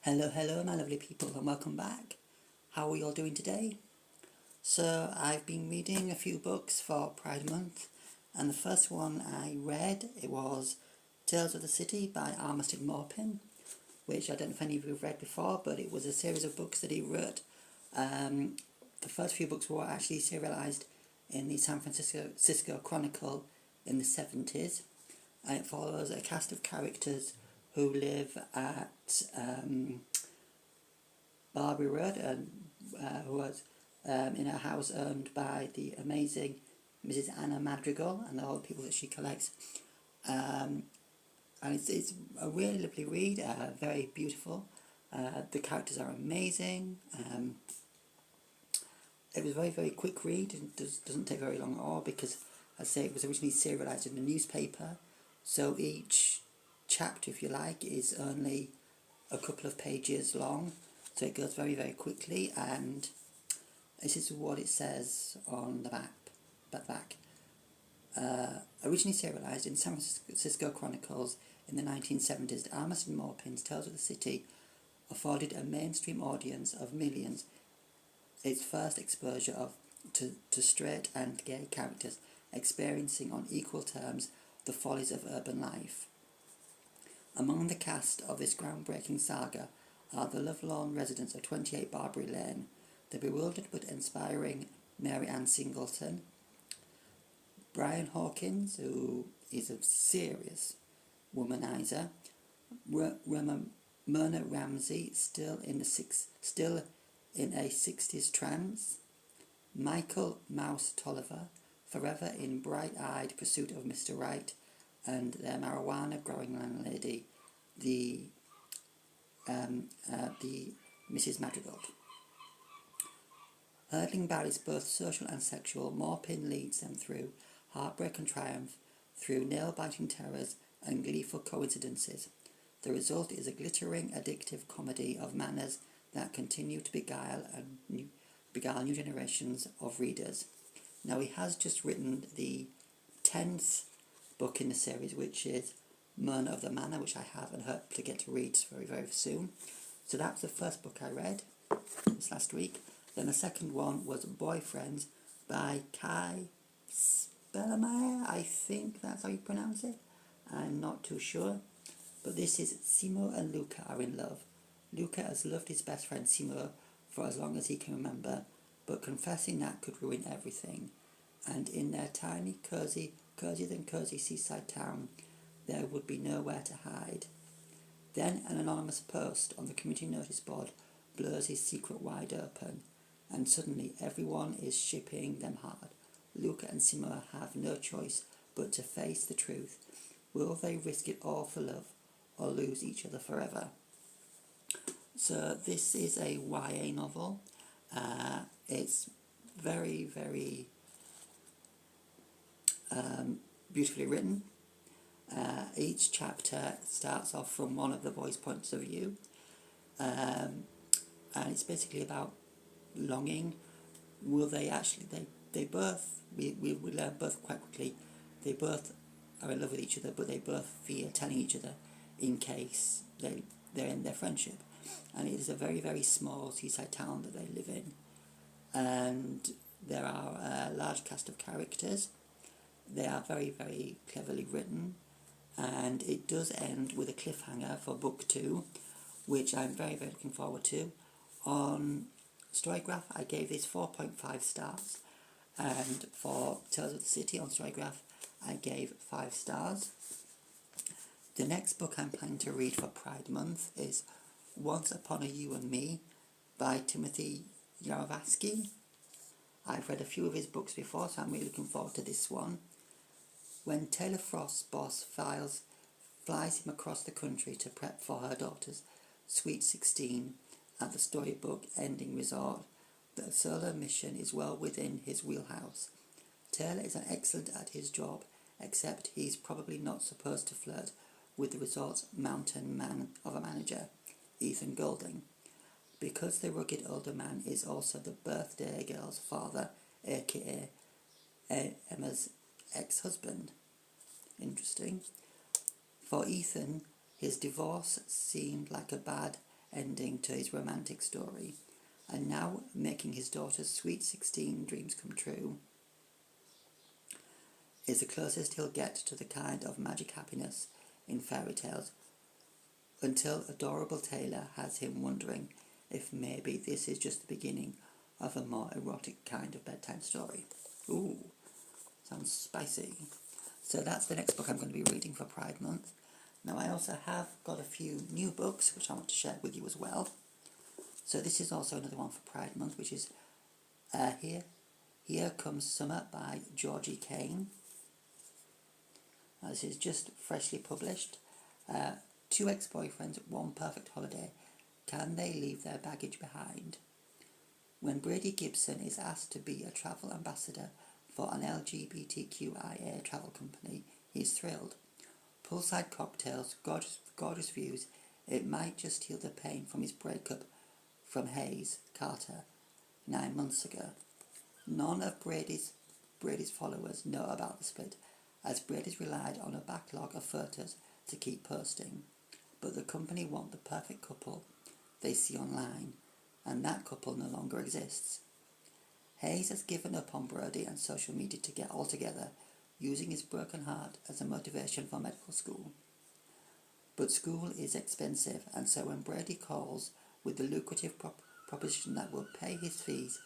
Hello, my lovely people, and welcome back. How are you all doing today? So, I've been reading a few books for Pride Month, and the first one I read it was Tales of the City by Armistead Maupin, which I don't know if any of you have read before, but it was a series of books that he wrote. The first few books were actually serialized in the San Francisco Chronicle in the 70s, and it follows a cast of characters who live at Barbary Road, and who was in a house owned by the amazing Mrs. Anna Madrigal and all the people that she collects. And it's a really lovely read, very beautiful. The characters are amazing. It was a very, very quick read and doesn't take very long at all because, as I say, it was originally serialised in the newspaper. So each chapter, if you like, is only a couple of pages long. So it goes very, very quickly, and this is what it says on the back. Originally serialised in San Francisco Chronicles in the 1970s, Armistead Maupin's Tales of the City afforded a mainstream audience of millions its first exposure to straight and gay characters experiencing on equal terms the follies of urban life. Among the cast of this groundbreaking saga are the lovelorn residents of 28 Barbary Lane, the bewildered but inspiring Mary Ann Singleton, Brian Hawkins, who is a serious womanizer, Myrna Ramsey, still in a 60s trance, Michael Mouse Tolliver, forever in bright-eyed pursuit of Mr. Right, and their marijuana-growing landlady, the Mrs. Madrigal. Hurdling barriers both social and sexual, Maupin leads them through heartbreak and triumph, through nail-biting terrors and gleeful coincidences. The result is a glittering, addictive comedy of manners that continue to beguile new generations of readers. Now, he has just written the 10th book in the series, which is Myrna of the Manor, which I have and hope to get to read very, very soon. So that was the first book I read this last week. Then the second one was Boyfriends by Kai Spellmeyer. I think that's how you pronounce it. I'm not too sure. But this is Simo and Luca are in love. Luca has loved his best friend Simo for as long as he can remember, but confessing that could ruin everything. And in their tiny, cozier than cozy seaside town, there would be nowhere to hide. Then an anonymous post on the community notice board blows his secret wide open, and suddenly everyone is shipping them hard. Luca and Simo have no choice but to face the truth. Will they risk it all for love, or lose each other forever? So this is a YA novel. It's very, very beautifully written. Each chapter starts off from one of the boys' points of view, and it's basically about longing. Will they actually? They both. We learn both quite quickly. They both are in love with each other, but they both fear telling each other in case they're in their friendship. And it is a very, very small seaside town that they live in, and there are a large cast of characters. They are very, very cleverly written, and it does end with a cliffhanger for book 2, which I'm very, very looking forward to. On Storygraph, I gave this 4.5 stars, and for Tales of the City on Storygraph, I gave 5 stars. The next book I'm planning to read for Pride Month is Once Upon a You and Me by Timothy Yarovsky. I've read a few of his books before, so I'm really looking forward to this one. When Taylor Frost's boss flies him across the country to prep for her daughter's Sweet 16 at the storybook ending resort, the solo mission is well within his wheelhouse. Taylor is excellent at his job, except he's probably not supposed to flirt with the resort's mountain man of a manager, Ethan Golding, because the rugged older man is also the birthday girl's father, aka Emma's ex-husband. Interesting. For Ethan, his divorce seemed like a bad ending to his romantic story, and now making his daughter's sweet 16 dreams come true is the closest he'll get to the kind of magic happiness in fairy tales, until adorable Taylor has him wondering if maybe this is just the beginning of a more erotic kind of bedtime story. Ooh, sounds spicy. So that's the next book I'm going to be reading for Pride Month. Now I also have got a few new books which I want to share with you as well. So this is also another one for Pride Month, which is Here Comes Summer by Georgie Kane. Now this is just freshly published. Two ex-boyfriends, one perfect holiday. Can they leave their baggage behind? When Brady Gibson is asked to be a travel ambassador for an LGBTQIA travel company, he's thrilled. Poolside cocktails, gorgeous views, it might just heal the pain from his breakup from Hayes Carter 9 months ago. None of Brady's followers know about the split, as Brady's relied on a backlog of photos to keep posting. But the company want the perfect couple they see online, and that couple no longer exists. Hayes has given up on Brody and social media to get all together, using his broken heart as a motivation for medical school. But school is expensive, and so when Brady calls with the lucrative proposition that will pay his fees,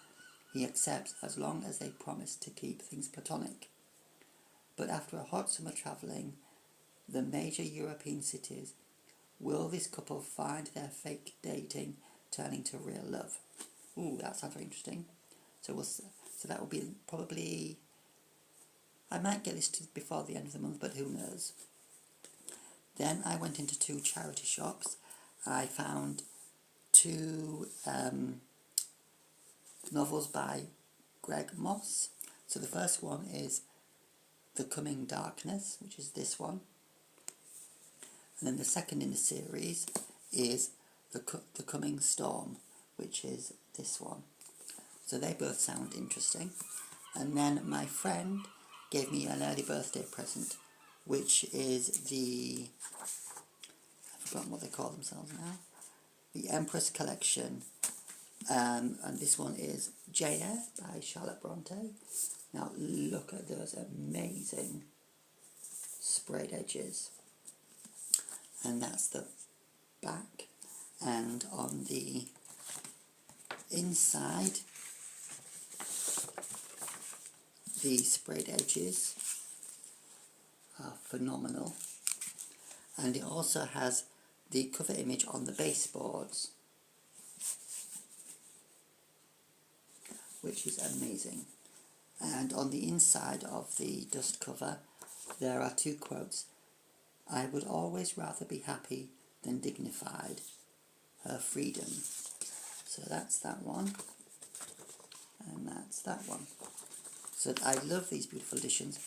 he accepts as long as they promise to keep things platonic. But after a hot summer travelling the major European cities, will this couple find their fake dating turning to real love? Ooh, that sounds very interesting. So that will be probably, I might get this before the end of the month, but who knows. Then I went into two charity shops. I found two novels by Greg Moss. So the first one is The Coming Darkness, which is this one. And then the second in the series is The Coming Storm, which is this one. So they both sound interesting. And then my friend gave me an early birthday present, which is I've forgotten what they call themselves now, the Empress Collection. And this one is Jane Eyre by Charlotte Bronte. Now look at those amazing sprayed edges. And that's the back. And on the inside, the sprayed edges are phenomenal. And it also has the cover image on the baseboards, which is amazing. And on the inside of the dust cover, there are two quotes. I would always rather be happy than dignified. Her freedom. So that's that one. And that's that one. So I love these beautiful editions.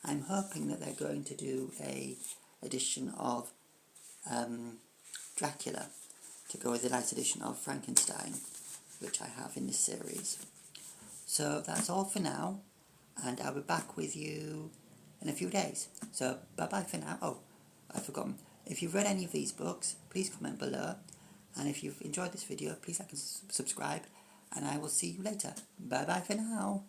I'm hoping that they're going to do a edition of Dracula to go with the nice edition of Frankenstein, which I have in this series. So that's all for now, and I'll be back with you in a few days. So bye-bye for now. Oh, I've forgotten. If you've read any of these books, please comment below. And if you've enjoyed this video, please like and subscribe. And I will see you later. Bye-bye for now.